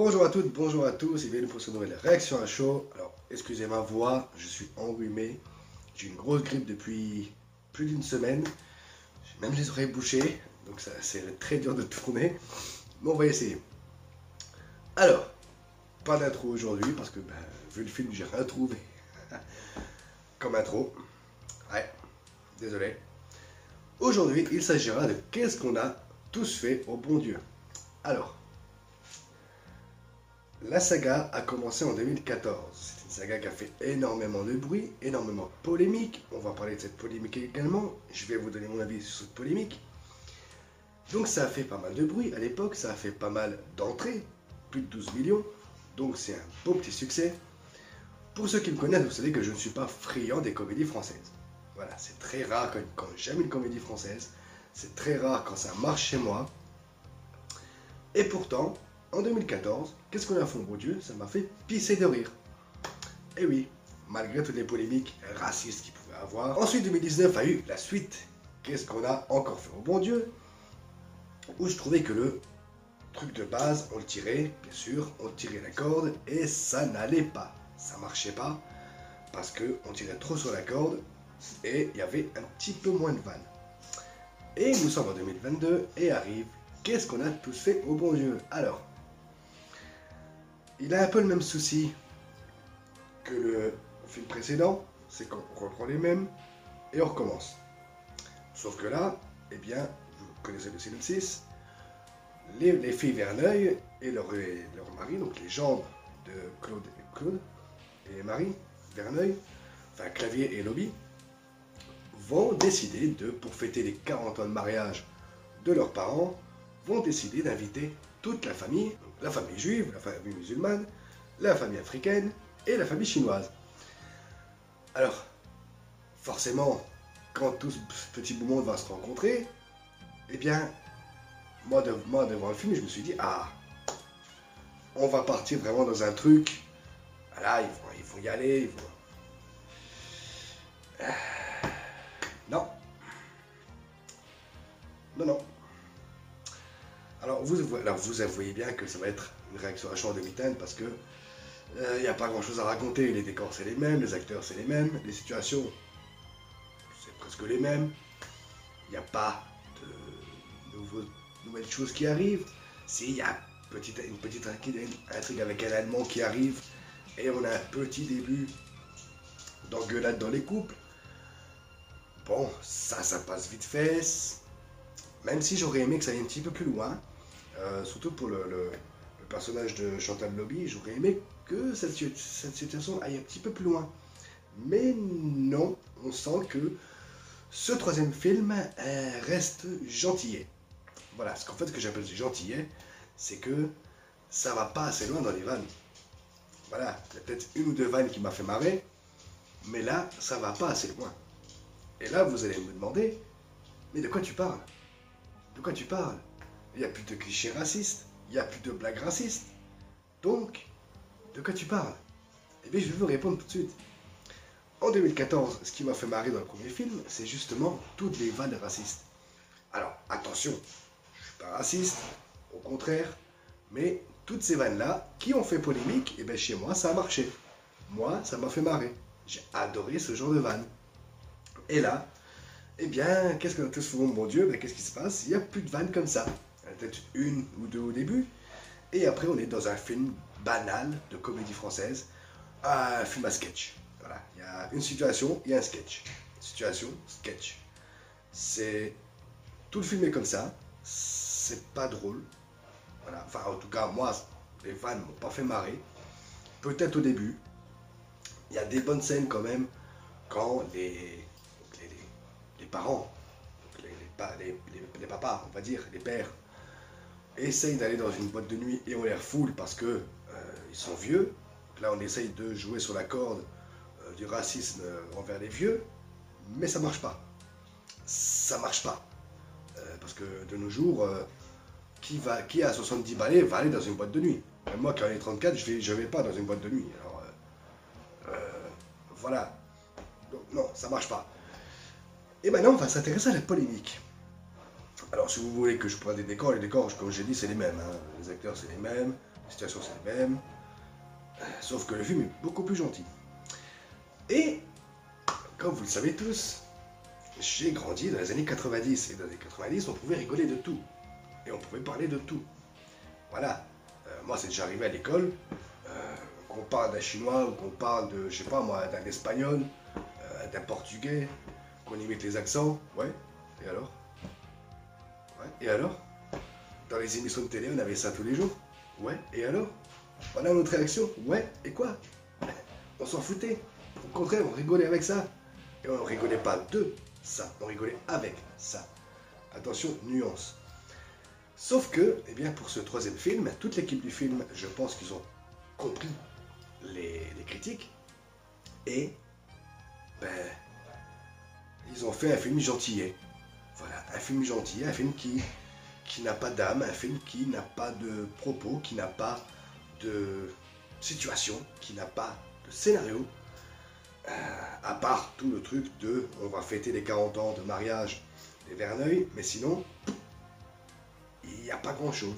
Bonjour à toutes, bonjour à tous et bienvenue pour cette nouvelle réaction à chaud. Alors, excusez ma voix, je suis enrhumé. J'ai une grosse grippe depuis plus d'une semaine. J'ai même les oreilles bouchées, donc ça c'est très dur de tourner. Mais on va essayer. Alors, pas d'intro aujourd'hui parce que vu le film, j'ai rien trouvé comme intro. Ouais, désolé. Aujourd'hui, il s'agira de qu'est-ce qu'on a tous fait au bon Dieu. Alors, la saga a commencé en 2014. C'est une saga qui a fait énormément de bruit, énormément de polémique. On va parler de cette polémique également. Je vais vous donner mon avis sur cette polémique. Donc ça a fait pas mal de bruit à l'époque, ça a fait pas mal d'entrées, plus de 12 millions. Donc c'est un beau petit succès. Pour ceux qui me connaissent, vous savez que je ne suis pas friand des comédies françaises. Voilà, c'est très rare quand j'aime une comédie française. C'est très rare quand ça marche chez moi. Et pourtant, en 2014, qu'est-ce qu'on a fait, mon Dieu? Ça m'a fait pisser de rire. Et oui, malgré toutes les polémiques racistes qu'il pouvait avoir. Ensuite, 2019 a eu la suite. Qu'est-ce qu'on a encore fait, au bon Dieu? Où je trouvais que le truc de base, on le tirait, bien sûr, on tirait la corde et ça n'allait pas. Ça marchait pas parce qu'on tirait trop sur la corde et il y avait un petit peu moins de vannes. Et nous sommes en 2022 et arrive, qu'est-ce qu'on a tous fait, au bon Dieu? Alors, il a un peu le même souci que le film précédent, c'est qu'on reprend les mêmes et on recommence. Sauf que là, eh bien, vous connaissez le synopsis, les filles Verneuil et leur mari, donc les gendres de Claude et Marie Verneuil, enfin Clavier et Lobby, vont décider pour fêter les 40 ans de mariage de leurs parents, vont décider d'inviter toute la famille juive, la famille musulmane, la famille africaine et la famille chinoise. Alors, forcément, quand tout ce petit beau monde va se rencontrer, eh bien, moi devant le film, je me suis dit, ah, on va partir vraiment dans un truc, voilà, ils vont y aller, Non. Non, non. Alors vous voyez bien que ça va être une réaction à chaud en demi-teinte parce que il n'y a pas grand chose à raconter. Les décors c'est les mêmes, les acteurs c'est les mêmes, les situations c'est presque les mêmes. Il n'y a pas de nouvelles choses qui arrivent. Si, il y a une petite intrigue avec un Allemand qui arrive et on a un petit début d'engueulade dans les couples. Bon, ça passe vite fait. Même si j'aurais aimé que ça aille un petit peu plus loin. Surtout pour le personnage de Chantal Lobby, j'aurais aimé que cette situation aille un petit peu plus loin. Mais non, on sent que ce troisième film reste gentillet. Voilà, ce que j'appelle gentillet, c'est que ça va pas assez loin dans les vannes. Voilà, il y a peut-être une ou deux vannes qui m'a fait marrer, mais là, ça va pas assez loin. Et là, vous allez me demander, mais de quoi tu parles? De quoi tu parles? Il n'y a plus de clichés racistes, il n'y a plus de blagues racistes. Donc, de quoi tu parles? Eh bien, je vais vous répondre tout de suite. En 2014, ce qui m'a fait marrer dans le premier film, c'est justement toutes les vannes racistes. Alors, attention, je ne suis pas raciste, au contraire, mais toutes ces vannes-là, qui ont fait polémique, eh bien, chez moi, ça a marché. Moi, ça m'a fait marrer. J'ai adoré ce genre de vannes. Et là, eh bien, qu'est-ce qu'on a tous fait, mon Dieu, ben, qu'est-ce qui se passe? Il n'y a plus de vannes comme ça. Il y en a peut-être une ou deux au début. Et après, on est dans un film banal de comédie française. Un film à sketch. Voilà, il y a une situation et un sketch. Situation, sketch. C'est... Tout le film est comme ça. C'est pas drôle. Voilà, enfin, en tout cas, moi, les vannes m'ont pas fait marrer. Peut-être au début. Il y a des bonnes scènes quand même quand les parents, les papas, on va dire, les pères, essayent d'aller dans une boîte de nuit et on les refoule parce que ils sont vieux. Donc là, on essaye de jouer sur la corde du racisme envers les vieux, mais ça marche pas. Ça marche pas. Parce que de nos jours, qui a 70 balais va aller dans une boîte de nuit. Même moi, qui en ai 34, je vais pas dans une boîte de nuit. Alors, voilà. Donc, non, ça marche pas. Et maintenant, on va s'intéresser à la polémique. Alors, si vous voulez que je prenne des décors, les décors, comme j'ai dit, c'est les mêmes. Hein. Les acteurs, c'est les mêmes. les situations c'est les mêmes, sauf que le film est beaucoup plus gentil. Et, comme vous le savez tous, j'ai grandi dans les années 90, et dans les années 90, on pouvait rigoler de tout, et on pouvait parler de tout. Voilà, moi c'est déjà arrivé à l'école, qu'on parle d'un chinois, ou qu'on parle de, je sais pas moi, d'un espagnol, d'un portugais, qu'on imite les accents, ouais, et alors? Ouais, et alors? Dans les émissions de télé, on avait ça tous les jours, ouais, et alors? Voilà notre réaction, ouais, et quoi? On s'en foutait, au contraire, on rigolait avec ça, et on ne rigolait pas de ça, on rigolait avec ça. Attention, nuance. Sauf que, eh bien, pour ce troisième film, toute l'équipe du film, je pense qu'ils ont compris les critiques, et ben, ils ont fait un film gentillet. Voilà, un film gentil, un film qui n'a pas d'âme, un film qui n'a pas de propos, qui n'a pas de situation, qui n'a pas de scénario, à part tout le truc de on va fêter les 40 ans de mariage des Verneuil, mais sinon, il n'y a pas grand chose.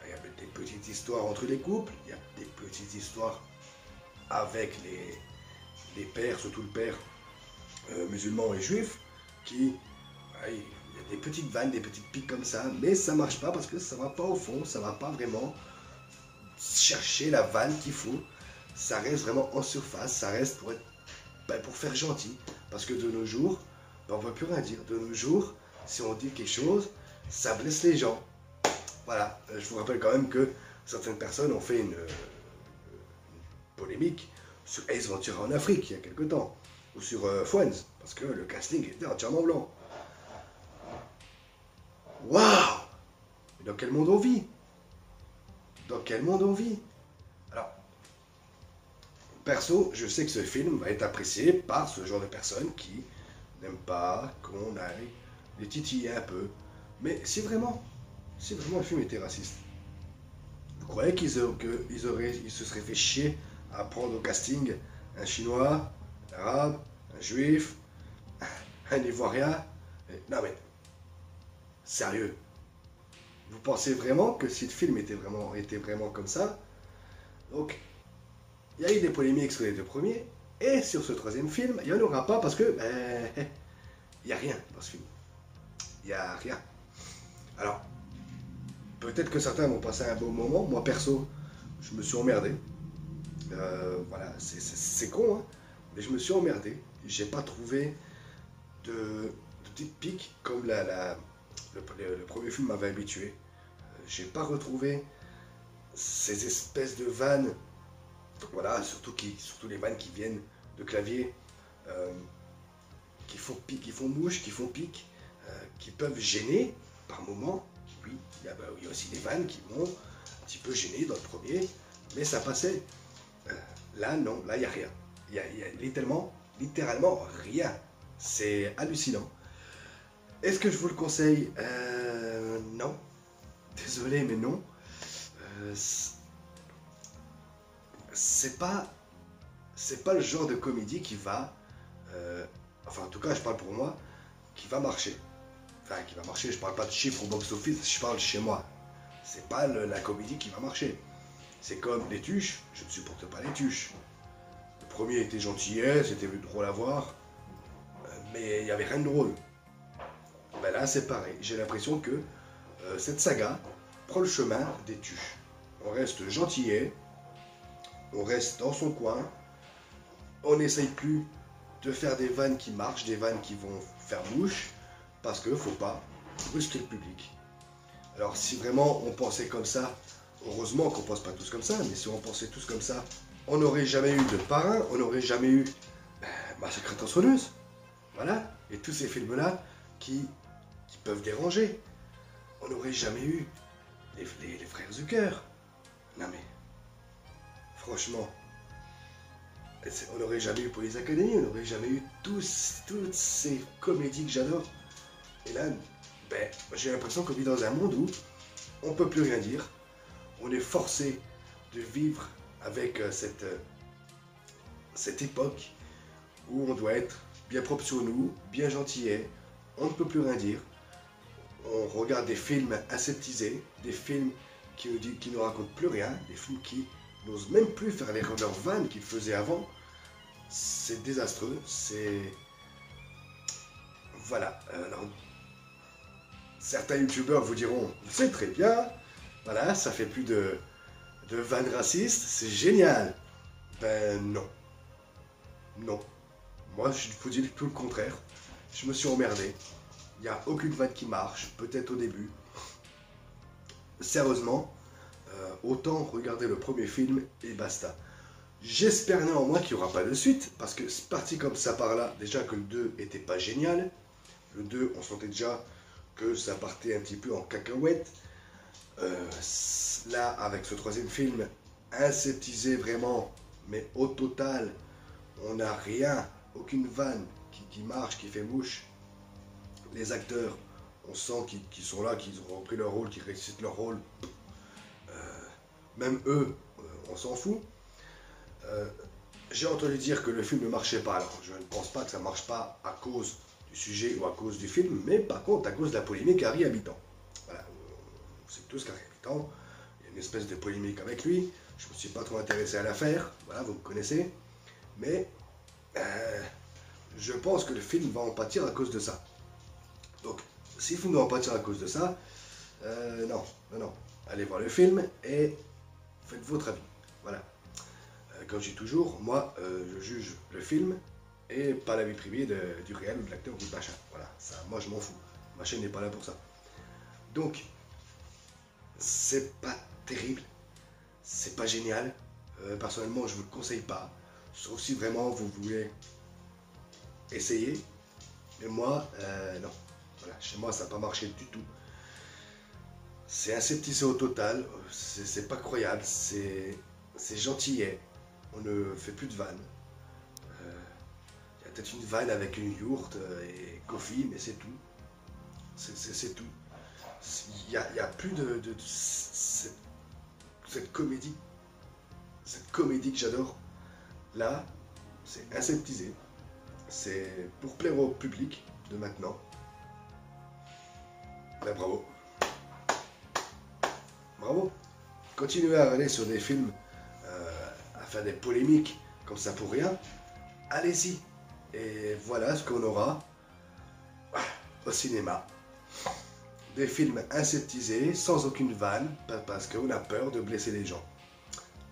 Il y a des petites histoires entre les couples, il y a des petites histoires avec les pères, surtout le père musulman et juif, qui, il y a des petites vannes, des petites piques comme ça, mais ça marche pas parce que ça va pas au fond, ça va pas vraiment chercher la vanne qu'il faut, ça reste vraiment en surface, ça reste pour être, pour faire gentil, parce que de nos jours, on ne peut plus rien dire, de nos jours, si on dit quelque chose, ça blesse les gens. Voilà, je vous rappelle quand même que certaines personnes ont fait une polémique sur Ace Ventura en Afrique il y a quelque temps, ou sur Friends, parce que le casting était entièrement blanc. Waouh! Dans quel monde on vit? Dans quel monde on vit? Alors, perso, je sais que ce film va être apprécié par ce genre de personnes qui n'aiment pas qu'on aille les titiller un peu. Mais si vraiment le film était raciste, vous croyez qu'ils se seraient fait chier à prendre au casting un Chinois, un Arabe, un Juif, un Ivoirien? Non mais, sérieux, vous pensez vraiment que si le film était vraiment comme ça? Donc, il y a eu des polémiques sur les deux premiers, et sur ce troisième film, il n'y en aura pas parce que, il n'y a rien dans ce film. Il n'y a rien. Alors, peut-être que certains vont passer un bon moment. Moi, perso, je me suis emmerdé. Voilà, c'est con, hein, mais je me suis emmerdé. J'ai pas trouvé de petites piques comme le premier film m'avait habitué. J'ai pas retrouvé ces espèces de vannes, voilà, surtout les vannes qui viennent de clavier, qui font pique, qui font mouche, qui font pique, qui peuvent gêner par moments. Oui, il y a aussi des vannes qui m'ont un petit peu gêné dans le premier, mais ça passait. Là, non, là, il n'y a rien. Il y a littéralement rien. C'est hallucinant. Est-ce que je vous le conseille? Non. Désolé, mais non. C'est pas le genre de comédie qui va, enfin en tout cas je parle pour moi, qui va marcher. Enfin qui va marcher, je parle pas de chiffres au box-office, je parle chez moi. C'est pas la comédie qui va marcher. C'est comme les Tuches, je ne supporte pas les Tuches. Le premier était gentillet, c'était drôle à voir, mais il n'y avait rien de drôle. Ben là c'est pareil, j'ai l'impression que cette saga prend le chemin des Tuches. On reste gentillet, on reste dans son coin, on n'essaye plus de faire des vannes qui marchent, des vannes qui vont faire mouche, parce qu'il ne faut pas brusquer le public. Alors si vraiment on pensait comme ça, heureusement qu'on ne pense pas tous comme ça, mais si on pensait tous comme ça, on n'aurait jamais eu de Parrain, on n'aurait jamais eu Massacre à tronçonneuse. Voilà, et tous ces films-là qui peuvent déranger. On n'aurait jamais eu les frères Zucker. Non mais, franchement, on n'aurait jamais eu Police Academy, on n'aurait jamais eu toutes ces comédies que j'adore. Et là, j'ai l'impression qu'on vit dans un monde où on ne peut plus rien dire. On est forcé de vivre avec cette époque où on doit être bien propre sur nous, bien gentillet. On ne peut plus rien dire. On regarde des films aseptisés, des films qui ne racontent plus rien, des films qui n'osent même plus faire leurs vannes qu'ils faisaient avant. C'est désastreux, c'est... Voilà. Alors, certains youtubeurs vous diront, c'est très bien, voilà, ça fait plus de vannes racistes, c'est génial. Ben non. Non. Moi, je vous dis tout le contraire. Je me suis emmerdé. Il n'y a aucune vanne qui marche, peut-être au début. Sérieusement, autant regarder le premier film et basta. J'espère néanmoins qu'il n'y aura pas de suite, parce que c'est parti comme ça par là, déjà que le 2 était pas génial. Le 2, on sentait déjà que ça partait un petit peu en cacahuète. Là, avec ce troisième film, aseptisé vraiment, mais au total, on n'a rien, aucune vanne qui marche, qui fait mouche. Les acteurs, on sent qu'ils sont là, qu'ils ont repris leur rôle, qu'ils réussissent leur rôle. Même eux, on s'en fout. J'ai entendu dire que le film ne marchait pas. Alors, je ne pense pas que ça ne marche pas à cause du sujet ou à cause du film, mais par contre à cause de la polémique Harry Habitant. Voilà, on sait tous qu'Harry Habitant, il y a une espèce de polémique avec lui. Je ne me suis pas trop intéressé à l'affaire, voilà, vous me connaissez. Mais je pense que le film va en pâtir à cause de ça. Donc, si le film doit en pâtir à cause de ça, non. Allez voir le film et faites votre avis. Voilà. Comme je dis toujours, moi, je juge le film et pas la vie privée du réel ou de l'acteur ou du machin. Voilà, ça, moi je m'en fous. Ma chaîne n'est pas là pour ça. Donc, c'est pas terrible, c'est pas génial. Personnellement, je vous le conseille pas. Sauf si vraiment vous voulez essayer. Mais moi, non. Voilà, chez moi, ça n'a pas marché du tout. C'est aseptisé au total. C'est pas croyable. C'est gentillet. On ne fait plus de vannes. Il y a peut-être une vanne avec une yourte et Kofi, mais c'est tout. C'est tout. Il y a plus de cette comédie. Cette comédie que j'adore. Là, c'est aseptisé. C'est pour plaire au public de maintenant. Ben, bravo. Bravo. Continuez à aller sur des films, à faire des polémiques comme ça pour rien. Allez-y. Et voilà ce qu'on aura au cinéma. Des films aseptisés, sans aucune vanne, parce qu'on a peur de blesser les gens.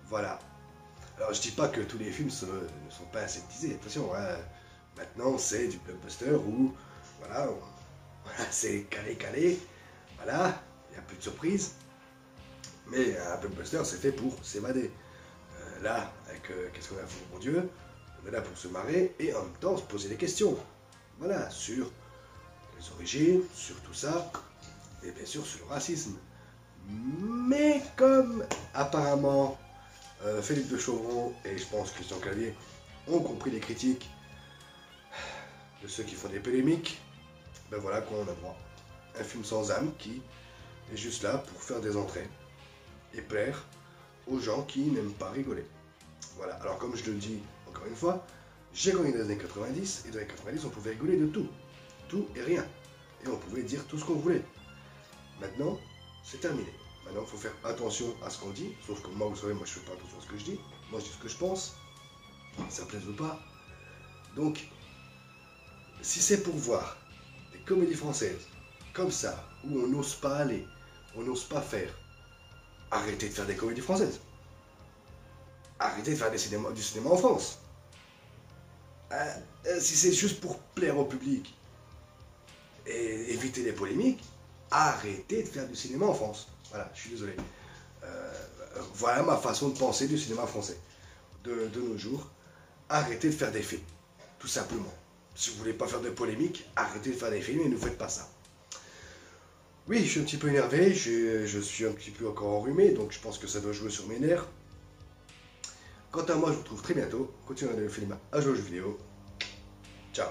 Voilà. Alors je dis pas que tous les films ne sont pas aseptisés. Attention, hein, maintenant c'est du blockbuster où voilà, c'est calé. Voilà, il n'y a plus de surprise. Mais un blockbuster, c'est fait pour s'évader. Là, avec qu'est-ce qu'on a fait, mon Dieu, on est là pour se marrer et en même temps se poser des questions. Voilà, sur les origines, sur tout ça, et bien sûr sur le racisme. Mais comme apparemment Philippe de Chauvron et je pense Christian Clavier ont compris les critiques de ceux qui font des polémiques, ben voilà qu'on a droit. Un film sans âme qui est juste là pour faire des entrées et plaire aux gens qui n'aiment pas rigoler. Voilà, alors comme je le dis encore une fois, j'ai grandi dans les années 90 et dans les années 90 on pouvait rigoler de tout et rien. Et on pouvait dire tout ce qu'on voulait. Maintenant, c'est terminé. Maintenant, il faut faire attention à ce qu'on dit, sauf que moi, vous savez, moi je fais pas attention à ce que je dis. Moi je dis ce que je pense, ça plaise ou pas. Donc, si c'est pour voir des comédies françaises comme ça, où on n'ose pas aller, on n'ose pas faire, arrêtez de faire des comédies françaises. Arrêtez de faire du cinéma en France. Si c'est juste pour plaire au public et éviter les polémiques, arrêtez de faire du cinéma en France. Voilà, je suis désolé. Voilà ma façon de penser du cinéma français. De nos jours, arrêtez de faire des films. Tout simplement. Si vous voulez pas faire de polémique, arrêtez de faire des films et ne faites pas ça. Oui, je suis un petit peu énervé, je suis un petit peu encore enrhumé, donc je pense que ça doit jouer sur mes nerfs. Quant à moi, je vous retrouve très bientôt. Continuez à regarder le film à jouer aux jeux vidéo. Ciao.